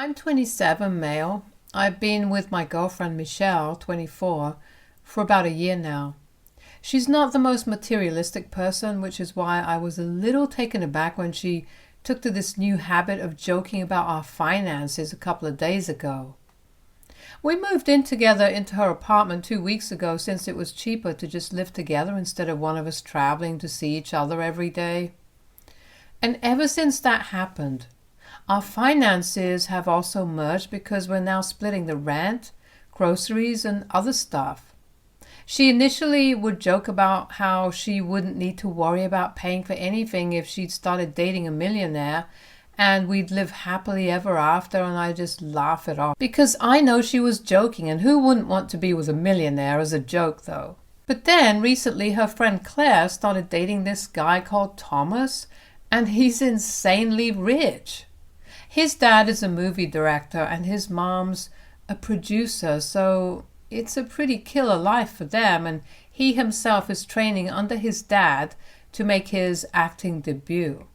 I'm 27, male. I've been with my girlfriend Michelle, 24, for about a year now. She's not the most materialistic person, which is why I was a little taken aback when she took to this new habit of joking about our finances a couple of days ago. We moved in together into her apartment 2 weeks ago since it was cheaper to just live together instead of one of us traveling to see each other every day. And ever since that happened, our finances have also merged because we're now splitting the rent, groceries, and other stuff. She initially would joke about how she wouldn't need to worry about paying for anything if she'd started dating a millionaire and we'd live happily ever after, and I just laugh it off because I know she was joking, and who wouldn't want to be with a millionaire as a joke though? But then recently her friend Claire started dating this guy called Thomas, and he's insanely rich. His dad is a movie director and his mom's a producer, so it's a pretty killer life for them, and he himself is training under his dad to make his acting debut.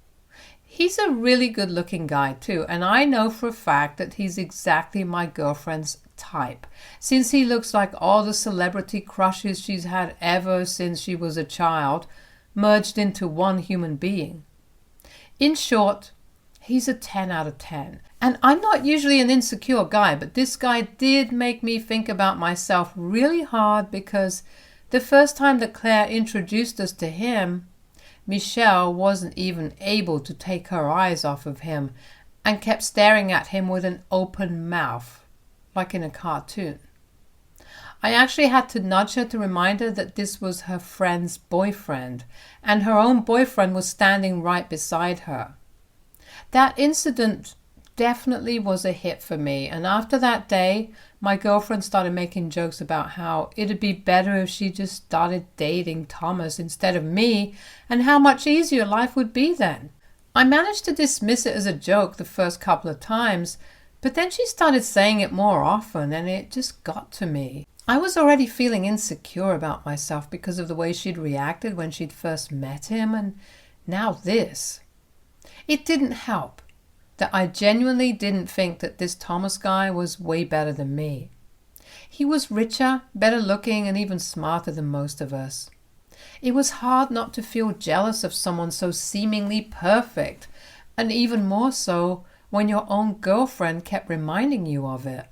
He's a really good looking guy too, and I know for a fact that he's exactly my girlfriend's type, since he looks like all the celebrity crushes she's had ever since she was a child, merged into one human being. In short, he's a 10 out of 10. And I'm not usually an insecure guy, but this guy did make me think about myself really hard because the first time that Claire introduced us to him, Michelle wasn't even able to take her eyes off of him and kept staring at him with an open mouth, like in a cartoon. I actually had to nudge her to remind her that this was her friend's boyfriend, and her own boyfriend was standing right beside her. That incident definitely was a hit for me, and after that day, my girlfriend started making jokes about how it'd be better if she just started dating Thomas instead of me, and how much easier life would be then. I managed to dismiss it as a joke the first couple of times, but then she started saying it more often, and it just got to me. I was already feeling insecure about myself because of the way she'd reacted when she'd first met him, and now this. It didn't help that I genuinely didn't think that this Thomas guy was way better than me. He was richer, better looking, and even smarter than most of us. It was hard not to feel jealous of someone so seemingly perfect, and even more so when your own girlfriend kept reminding you of it.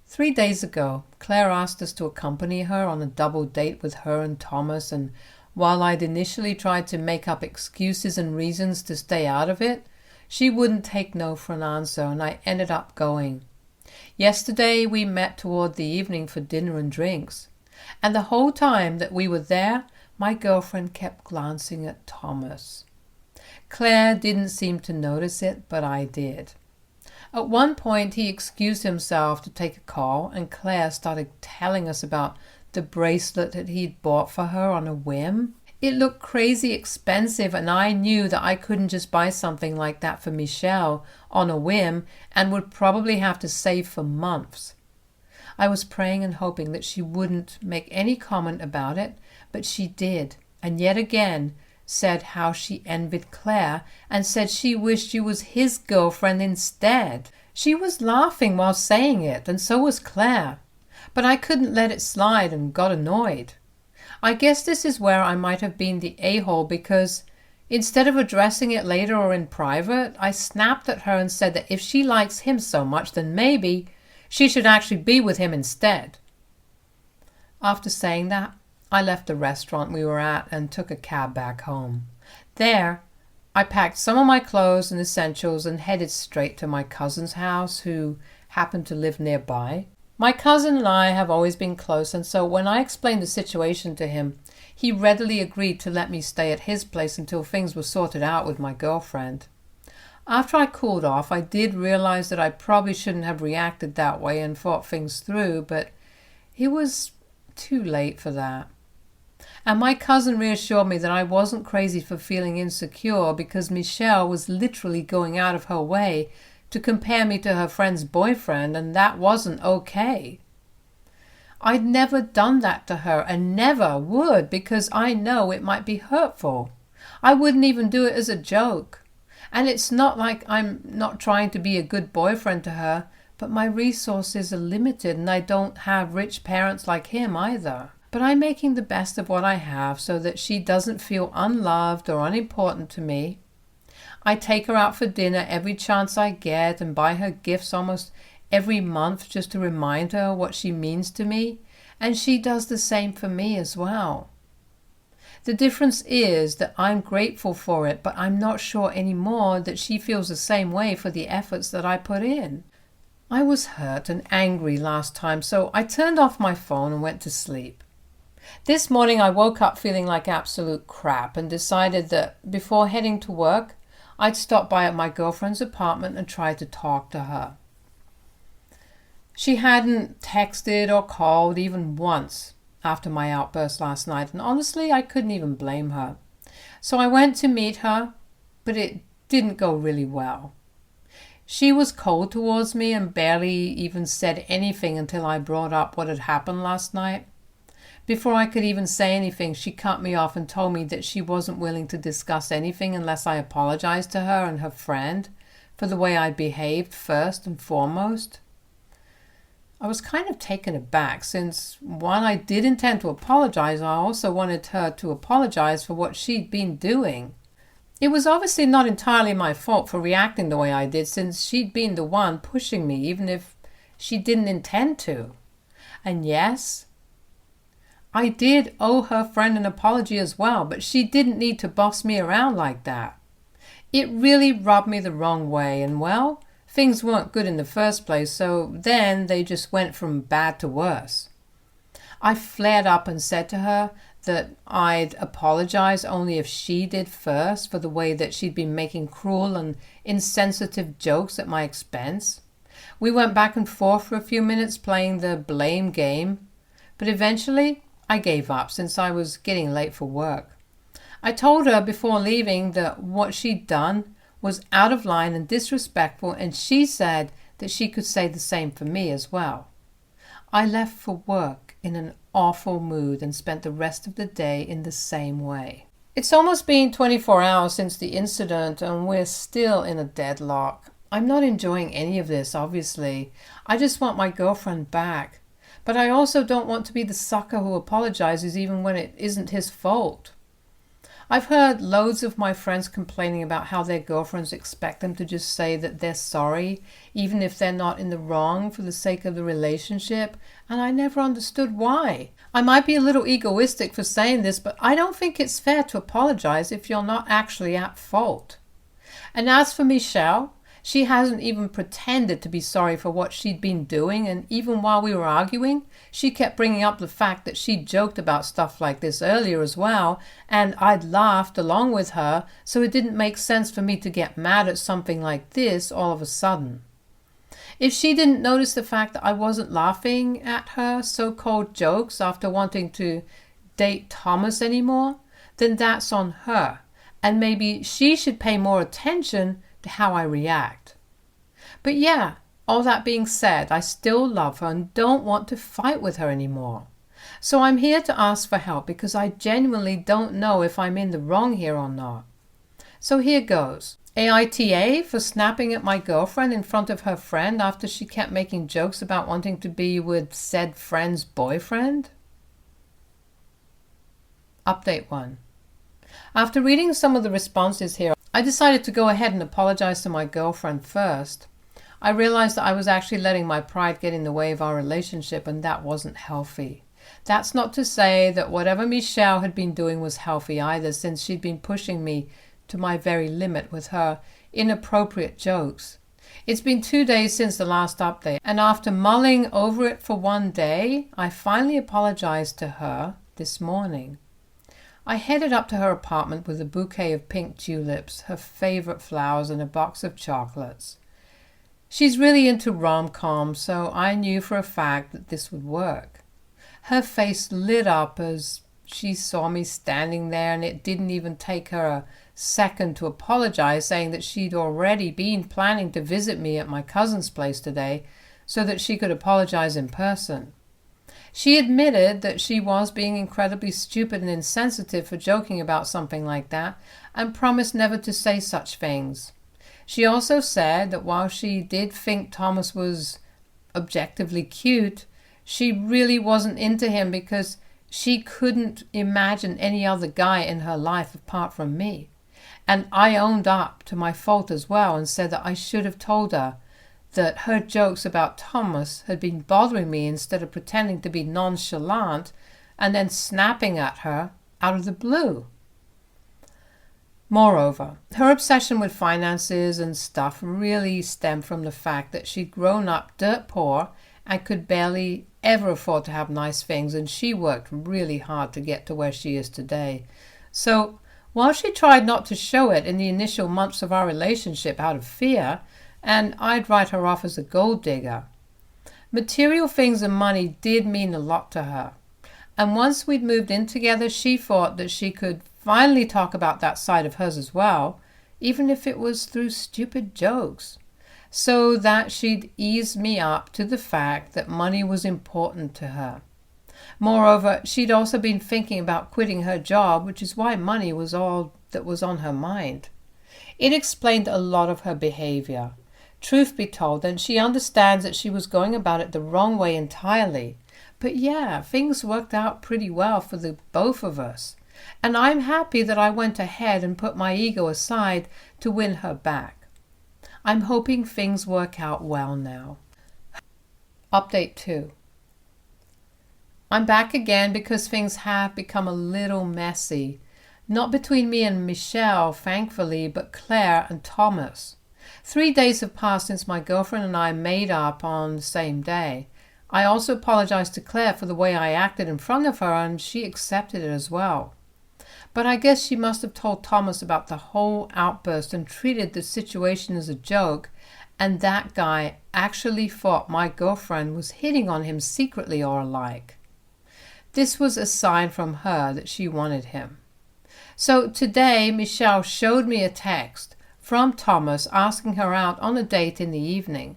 3 days ago, Claire asked us to accompany her on a double date with her and Thomas, and while I'd initially tried to make up excuses and reasons to stay out of it, she wouldn't take no for an answer, and I ended up going. Yesterday we met toward the evening for dinner and drinks, and the whole time that we were there, my girlfriend kept glancing at Thomas. Claire didn't seem to notice it, but I did. At one point he excused himself to take a call, and Claire started telling us about the bracelet that he'd bought for her on a whim. It looked crazy expensive, and I knew that I couldn't just buy something like that for Michelle on a whim and would probably have to save for months. I was praying and hoping that she wouldn't make any comment about it, but she did, and yet again said how she envied Claire and said she wished she was his girlfriend instead. She was laughing while saying it, and so was Claire, but I couldn't let it slide and got annoyed. I guess this is where I might have been the a-hole, because instead of addressing it later or in private, I snapped at her and said that if she likes him so much, then maybe she should actually be with him instead. After saying that, I left the restaurant we were at and took a cab back home. There, I packed some of my clothes and essentials and headed straight to my cousin's house, who happened to live nearby. My cousin and I have always been close, and so when I explained the situation to him, he readily agreed to let me stay at his place until things were sorted out with my girlfriend. After I cooled off, I did realize that I probably shouldn't have reacted that way and thought things through, but it was too late for that. And my cousin reassured me that I wasn't crazy for feeling insecure, because Michelle was literally going out of her way to compare me to her friend's boyfriend, and that wasn't okay. I'd never done that to her and never would, because I know it might be hurtful. I wouldn't even do it as a joke. And it's not like I'm not trying to be a good boyfriend to her, but my resources are limited and I don't have rich parents like him either. But I'm making the best of what I have so that she doesn't feel unloved or unimportant to me. I take her out for dinner every chance I get and buy her gifts almost every month just to remind her what she means to me, and she does the same for me as well. The difference is that I'm grateful for it, but I'm not sure anymore that she feels the same way for the efforts that I put in. I was hurt and angry last time, so I turned off my phone and went to sleep. This morning I woke up feeling like absolute crap and decided that before heading to work, I'd stop by at my girlfriend's apartment and try to talk to her. She hadn't texted or called even once after my outburst last night, and honestly, I couldn't even blame her. So I went to meet her, but it didn't go really well. She was cold towards me and barely even said anything until I brought up what had happened last night. Before I could even say anything, she cut me off and told me that she wasn't willing to discuss anything unless I apologized to her and her friend for the way I behaved first and foremost. I was kind of taken aback since, while I did intend to apologize, I also wanted her to apologize for what she'd been doing. It was obviously not entirely my fault for reacting the way I did, since she'd been the one pushing me, even if she didn't intend to. And yes, I did owe her friend an apology as well, but she didn't need to boss me around like that. It really rubbed me the wrong way, and well, things weren't good in the first place, so then they just went from bad to worse. I flared up and said to her that I'd apologize only if she did first for the way that she'd been making cruel and insensitive jokes at my expense. We went back and forth for a few minutes playing the blame game, but eventually I gave up since I was getting late for work. I told her before leaving that what she'd done was out of line and disrespectful, and she said that she could say the same for me as well. I left for work in an awful mood and spent the rest of the day in the same way. It's almost been 24 hours since the incident and we're still in a deadlock. I'm not enjoying any of this, obviously. I just want my girlfriend back. But I also don't want to be the sucker who apologizes even when it isn't his fault. I've heard loads of my friends complaining about how their girlfriends expect them to just say that they're sorry, even if they're not in the wrong for the sake of the relationship, and I never understood why. I might be a little egoistic for saying this, but I don't think it's fair to apologize if you're not actually at fault. And as for Michelle, she hasn't even pretended to be sorry for what she'd been doing, and even while we were arguing, she kept bringing up the fact that she'd joked about stuff like this earlier as well, and I'd laughed along with her, so it didn't make sense for me to get mad at something like this all of a sudden. If she didn't notice the fact that I wasn't laughing at her so-called jokes after wanting to date Thomas anymore, then that's on her, and maybe she should pay more attention to how I react. But yeah, all that being said, I still love her and don't want to fight with her anymore. So I'm here to ask for help because I genuinely don't know if I'm in the wrong here or not. So here goes. AITA for snapping at my girlfriend in front of her friend after she kept making jokes about wanting to be with said friend's boyfriend. Update 1. After reading some of the responses here, I decided to go ahead and apologize to my girlfriend first. I realized that I was actually letting my pride get in the way of our relationship, and that wasn't healthy. That's not to say that whatever Michelle had been doing was healthy either, since she'd been pushing me to my very limit with her inappropriate jokes. It's been 2 days since the last update, and after mulling over it for one day, I finally apologized to her this morning. I headed up to her apartment with a bouquet of pink tulips, her favorite flowers, and a box of chocolates. She's really into rom-coms, so I knew for a fact that this would work. Her face lit up as she saw me standing there, and it didn't even take her a second to apologize, saying that she'd already been planning to visit me at my cousin's place today so that she could apologize in person. She admitted that she was being incredibly stupid and insensitive for joking about something like that, and promised never to say such things. She also said that while she did think Thomas was objectively cute, she really wasn't into him because she couldn't imagine any other guy in her life apart from me. And I owned up to my fault as well and said that I should have told her that her jokes about Thomas had been bothering me instead of pretending to be nonchalant and then snapping at her out of the blue. Moreover, her obsession with finances and stuff really stemmed from the fact that she'd grown up dirt poor and could barely ever afford to have nice things, and she worked really hard to get to where she is today. So, while she tried not to show it in the initial months of our relationship out of fear, and I'd write her off as a gold digger, material things and money did mean a lot to her. And once we'd moved in together, she thought that she could finally talk about that side of hers as well, even if it was through stupid jokes, so that she'd ease me up to the fact that money was important to her. Moreover, she'd also been thinking about quitting her job, which is why money was all that was on her mind. It explained a lot of her behavior. Truth be told, then, she understands that she was going about it the wrong way entirely. But yeah, things worked out pretty well for the both of us. And I'm happy that I went ahead and put my ego aside to win her back. I'm hoping things work out well now. Update 2. I'm back again because things have become a little messy. Not between me and Michelle, thankfully, but Claire and Thomas. 3 days have passed since my girlfriend and I made up on the same day. I also apologized to Claire for the way I acted in front of her, and she accepted it as well. But I guess she must have told Thomas about the whole outburst and treated the situation as a joke, and that guy actually thought my girlfriend was hitting on him secretly or alike. This was a sign from her that she wanted him. So today, Michelle showed me a text from Thomas asking her out on a date in the evening.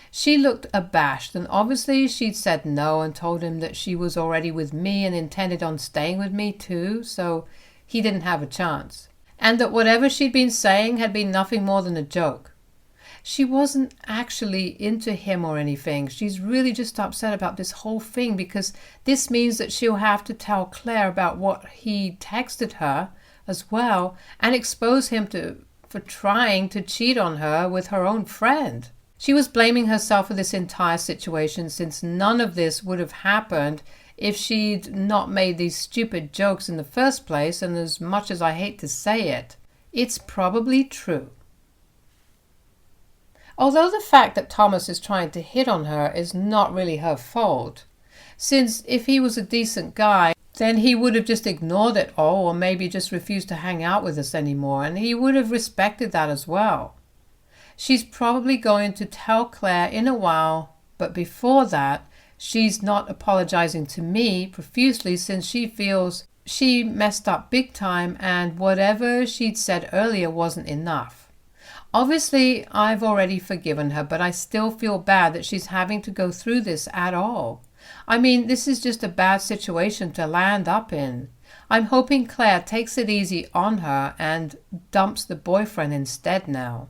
She looked abashed, and obviously she'd said no and told him that she was already with me and intended on staying with me too, so he didn't have a chance. And that whatever she'd been saying had been nothing more than a joke. She wasn't actually into him or anything. She's really just upset about this whole thing because this means that she'll have to tell Claire about what he texted her as well and expose him for trying to cheat on her with her own friend. She was blaming herself for this entire situation since none of this would have happened if she'd not made these stupid jokes in the first place, and as much as I hate to say it, it's probably true. Although the fact that Thomas is trying to hit on her is not really her fault, since if he was a decent guy, then he would have just ignored it all or maybe just refused to hang out with us anymore, and he would have respected that as well. She's probably going to tell Claire in a while, but before that, she's not apologizing to me profusely since she feels she messed up big time and whatever she'd said earlier wasn't enough. Obviously, I've already forgiven her, but I still feel bad that she's having to go through this at all. I mean, this is just a bad situation to land up in. I'm hoping Claire takes it easy on her and dumps the boyfriend instead now.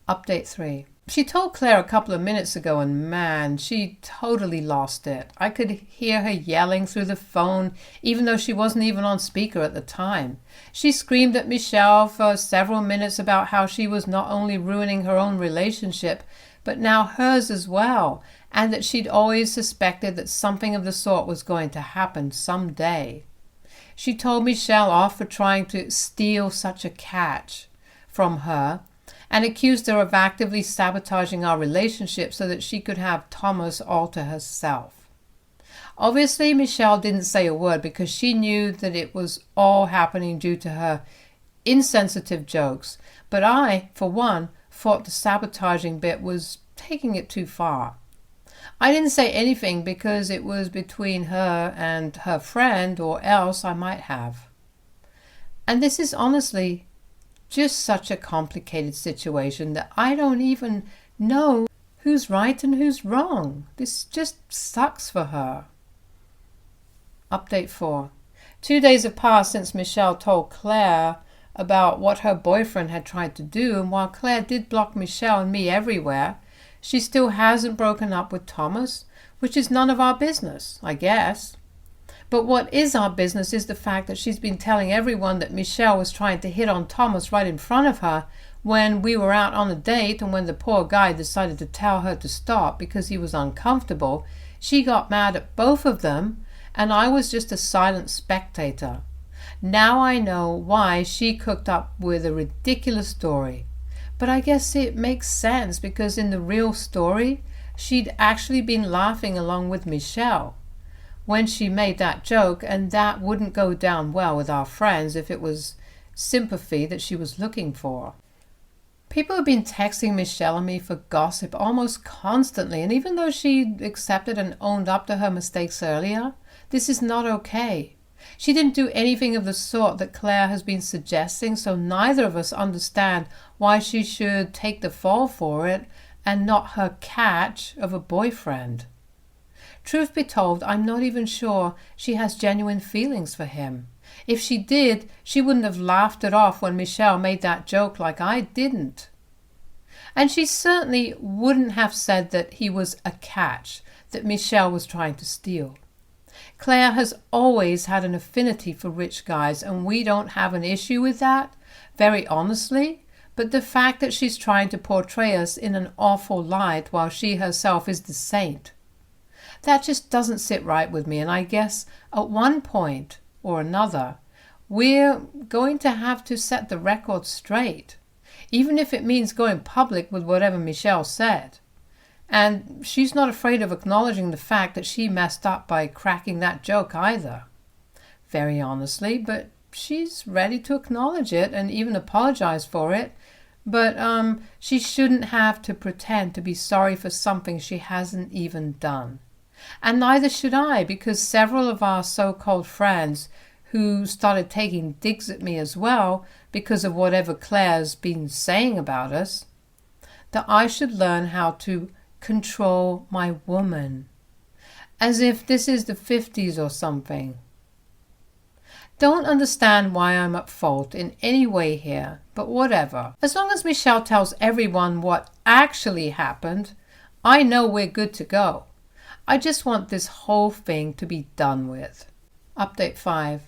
Update 3. She told Claire a couple of minutes ago, and man, she totally lost it. I could hear her yelling through the phone, even though she wasn't even on speaker at the time. She screamed at Michelle for several minutes about how she was not only ruining her own relationship, but now hers as well, and that she'd always suspected that something of the sort was going to happen someday. She told Michelle off for trying to steal such a catch from her, and accused her of actively sabotaging our relationship so that she could have Thomas all to herself. Obviously, Michelle didn't say a word because she knew that it was all happening due to her insensitive jokes, but I, for one, thought the sabotaging bit was taking it too far. I didn't say anything because it was between her and her friend, or else I might have. And this is honestly just such a complicated situation that I don't even know who's right and who's wrong. This just sucks for her. Update 4. 2 days have passed since Michelle told Claire about what her boyfriend had tried to do, and while Claire did block Michelle and me everywhere, she still hasn't broken up with Thomas, which is none of our business, I guess. But what is our business is the fact that she's been telling everyone that Michelle was trying to hit on Thomas right in front of her when we were out on a date, and when the poor guy decided to tell her to stop because he was uncomfortable, she got mad at both of them, and I was just a silent spectator. Now I know why she cooked up with a ridiculous story. But I guess it makes sense, because in the real story, she'd actually been laughing along with Michelle when she made that joke, and that wouldn't go down well with our friends if it was sympathy that she was looking for. People have been texting Michelle and me for gossip almost constantly, and even though she accepted and owned up to her mistakes earlier, this is not okay. She didn't do anything of the sort that Claire has been suggesting, so neither of us understand why she should take the fall for it and not her catch of a boyfriend. Truth be told, I'm not even sure she has genuine feelings for him. If she did, she wouldn't have laughed it off when Michelle made that joke like I didn't. And she certainly wouldn't have said that he was a catch that Michelle was trying to steal. Claire has always had an affinity for rich guys, and we don't have an issue with that, very honestly, but the fact that she's trying to portray us in an awful light while she herself is the saint, that just doesn't sit right with me, and I guess at one point or another, we're going to have to set the record straight, even if it means going public with whatever Michelle said. And she's not afraid of acknowledging the fact that she messed up by cracking that joke either. Very honestly, but she's ready to acknowledge it and even apologize for it. But she shouldn't have to pretend to be sorry for something she hasn't even done. And neither should I, because several of our so-called friends who started taking digs at me as well because of whatever Claire's been saying about us, that I should learn how to control my woman, as if this is the 50s or something. Don't understand why I'm at fault in any way here, but whatever. As long as Michelle tells everyone what actually happened, I know we're good to go. I just want this whole thing to be done with. Update 5.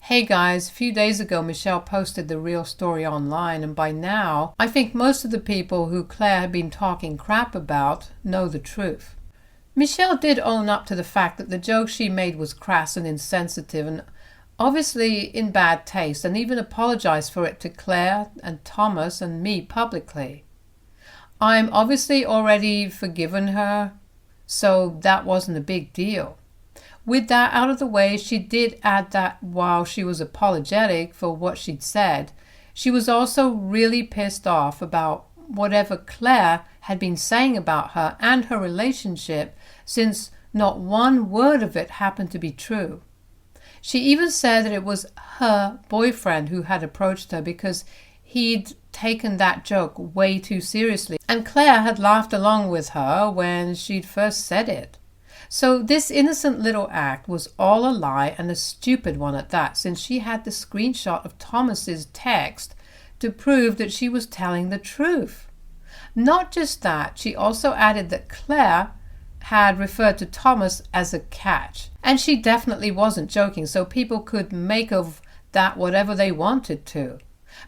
Hey guys, a few days ago Michelle posted the real story online, and by now I think most of the people who Claire had been talking crap about know the truth. Michelle did own up to the fact that the joke she made was crass and insensitive and obviously in bad taste, and even apologized for it to Claire and Thomas and me publicly. I'm obviously already forgiven her, so that wasn't a big deal. With that out of the way, she did add that while she was apologetic for what she'd said, she was also really pissed off about whatever Claire had been saying about her and her relationship, since not one word of it happened to be true. She even said that it was her boyfriend who had approached her because he'd taken that joke way too seriously, and Claire had laughed along with her when she'd first said it. So this innocent little act was all a lie, and a stupid one at that, since she had the screenshot of Thomas's text to prove that she was telling the truth. Not just that, she also added that Claire had referred to Thomas as a catch, and she definitely wasn't joking, so people could make of that whatever they wanted to.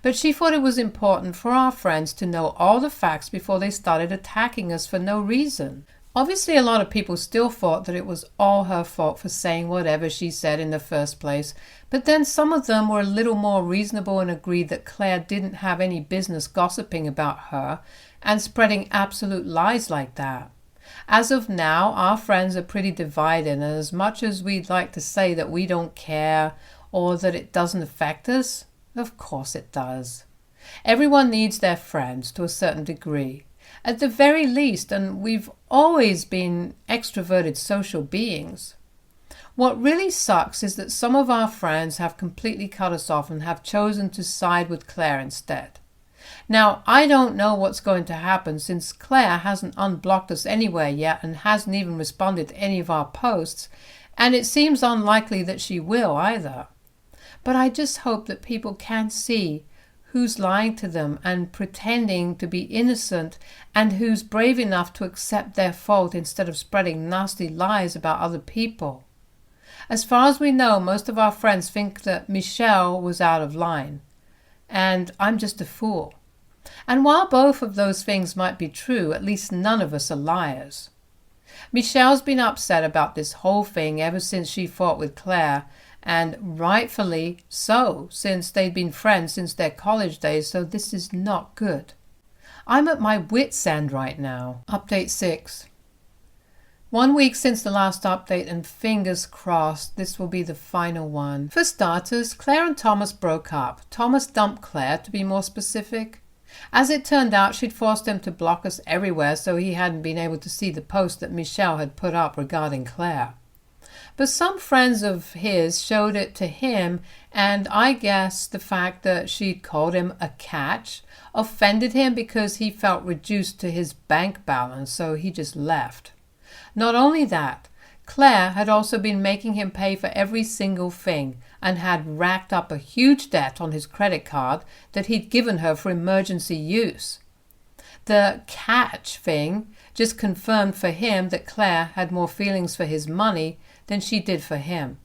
But she thought it was important for our friends to know all the facts before they started attacking us for no reason. Obviously, a lot of people still thought that it was all her fault for saying whatever she said in the first place, but then some of them were a little more reasonable and agreed that Claire didn't have any business gossiping about her and spreading absolute lies like that. As of now, our friends are pretty divided, and as much as we'd like to say that we don't care or that it doesn't affect us, of course it does. Everyone needs their friends to a certain degree, at the very least, and we've always been extroverted social beings. What really sucks is that some of our friends have completely cut us off and have chosen to side with Claire instead. Now, I don't know what's going to happen, since Claire hasn't unblocked us anywhere yet and hasn't even responded to any of our posts, and it seems unlikely that she will either. But I just hope that people can see who's lying to them and pretending to be innocent, and who's brave enough to accept their fault instead of spreading nasty lies about other people. As far as we know, most of our friends think that Michelle was out of line, and I'm just a fool. And while both of those things might be true, at least none of us are liars. Michelle's been upset about this whole thing ever since she fought with Claire, and rightfully so, since they'd been friends since their college days, so this is not good. I'm at my wit's end right now. Update 6. 1 week since the last update, and fingers crossed this will be the final one. For starters, Claire and Thomas broke up. Thomas dumped Claire, to be more specific. As it turned out, she'd forced him to block us everywhere, so he hadn't been able to see the post that Michelle had put up regarding Claire. But some friends of his showed it to him, and I guess the fact that she'd called him a catch offended him because he felt reduced to his bank balance, so he just left. Not only that, Claire had also been making him pay for every single thing and had racked up a huge debt on his credit card that he'd given her for emergency use. The catch thing just confirmed for him that Claire had more feelings for his money than she did for him.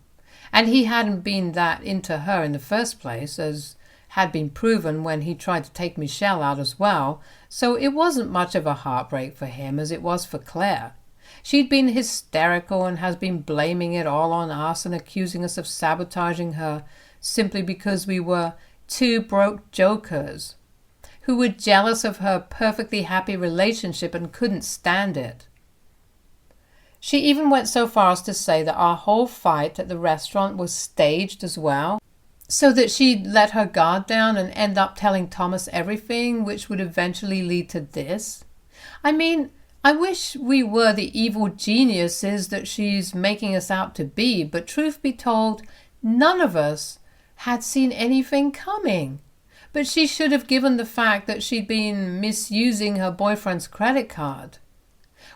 And he hadn't been that into her in the first place, as had been proven when he tried to take Michelle out as well, so it wasn't much of a heartbreak for him as it was for Claire. She'd been hysterical and has been blaming it all on us and accusing us of sabotaging her simply because we were two broke jokers who were jealous of her perfectly happy relationship and couldn't stand it. She even went so far as to say that our whole fight at the restaurant was staged as well, so that she'd let her guard down and end up telling Thomas everything, which would eventually lead to this. I mean, I wish we were the evil geniuses that she's making us out to be, but truth be told, none of us had seen anything coming. But she should have given the fact that she'd been misusing her boyfriend's credit card.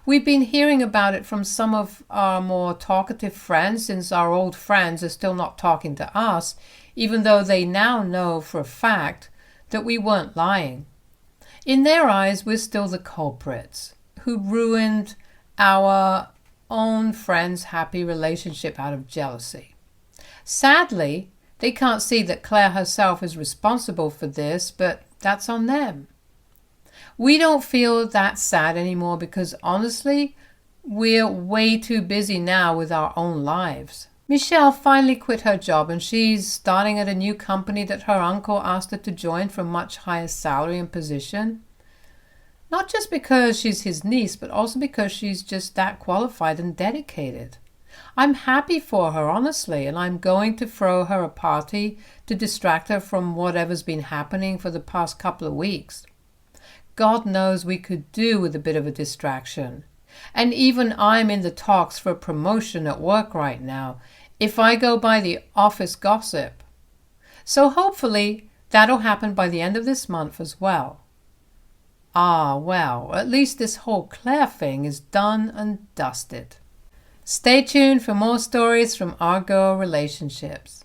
We've been hearing about it from some of our more talkative friends, since our old friends are still not talking to us, even though they now know for a fact that we weren't lying. In their eyes, we're still the culprits who ruined our own friend's happy relationship out of jealousy. Sadly, they can't see that Claire herself is responsible for this, but that's on them. We don't feel that sad anymore because honestly, we're way too busy now with our own lives. Michelle finally quit her job and she's starting at a new company that her uncle asked her to join for a much higher salary and position. Not just because she's his niece, but also because she's just that qualified and dedicated. I'm happy for her, honestly, and I'm going to throw her a party to distract her from whatever's been happening for the past couple of weeks. God knows we could do with a bit of a distraction. And even I'm in the talks for a promotion at work right now, if I go by the office gossip. So hopefully that'll happen by the end of this month as well. Ah, well, at least this whole Claire thing is done and dusted. Stay tuned for more stories from our girl relationships.